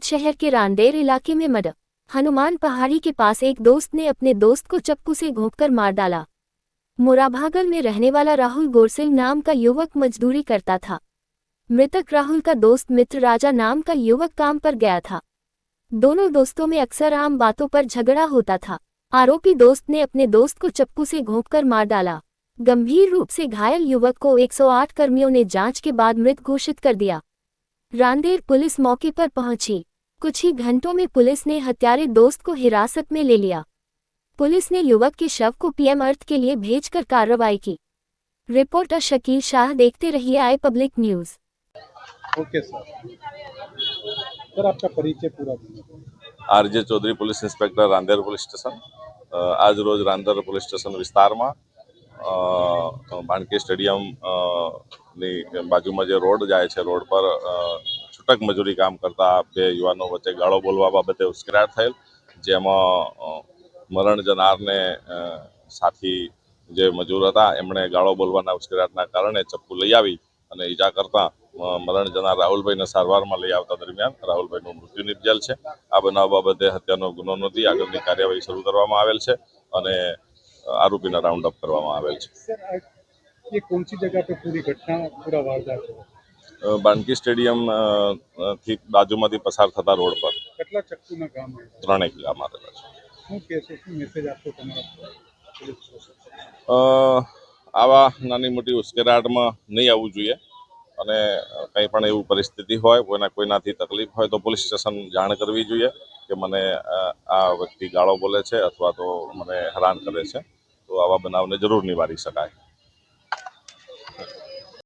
शहर के रांदेर इलाके में मर्डर। हनुमान पहाड़ी के पास एक दोस्त ने अपने दोस्त को चप्पू से घोंपकर मार डाला। मोराभागल में रहने वाला राहुल गोरसिल नाम का युवक मजदूरी करता था। मृतक राहुल का दोस्त मित्र राजा नाम का युवक काम पर गया था। दोनों दोस्तों में अक्सर आम बातों पर झगड़ा होता था। आरोपी दोस्त ने अपने दोस्त को चप्पू से घोंपकर मार डाला। गंभीर रूप से घायल युवक को 108 कर्मियों ने जांच के बाद मृत घोषित कर दिया। रांदेर पुलिस मौके पर पहुंची। कुछ ही घंटों में पुलिस ने हत्यारे दोस्त को हिरासत में ले लिया। पुलिस ने युवक के शव को पीएम अर्थ के लिए भेजकर कार्रवाई की। रिपोर्टर शकील शाह, देखते रहिए I public news. Okay sir, आपका परिचय पूरा दीजिए। R J Chaudhary, police inspector, Rander police station. आज रोज रांदेर पुलिस स्टेशन विस्तार में भाणकी स्टेडियम बाजू में जो रोड जाए है, रोड पर छूटक मजूरी काम करता बे युवाओं वच्चे गाळो बोलवा बाबते उश्केराट थયેલ, जेमां मरण जनार ने साथी जे मजूर था एमणे गाळो बोलवाना उश्केराटना कारणे चप्पू लई आवी अने ईजा करता मरण जनार राहुलभाई ने सारवार में लई आवता दरमियान राहुलभाई मृत्यु निपजेल है। आ बनाव बाबते हत्यानो गुनो नोंधी आगळनी कार्यवाही शरू करवामां आवेल छे अने आरोपीने राउंड अप करवामां आवेल छे। सर, ये कौन सी जगह पे पूरी घटना पूरा वारदात है? बाणकी स्टेडियम थी बाजूमांथी पसार थता रोड पर કેટલા ચક્કુના ગામ છે? 3 કિલ્લા मारेला छे। શું કહેશો, શું મેસેજ આપશો તમારા પોલીસ પ્રશાસન? આવા નાની મોટી ઉશ્કેરાટમાં નહીં આવવું જોઈએ અને કંઈ પણ એવું પરિસ્થિતિ હોય, કોઈનાથી તકલીફ હોય તો પોલીસ સ્ટેશન જાણ કરવી જોઈએ કે મને આ વ્યક્તિ ગાળો બોલે છે અથવા તો મને હેરાન કરે છે, તો આવા બનાવને જરૂર નિવારી શકાય।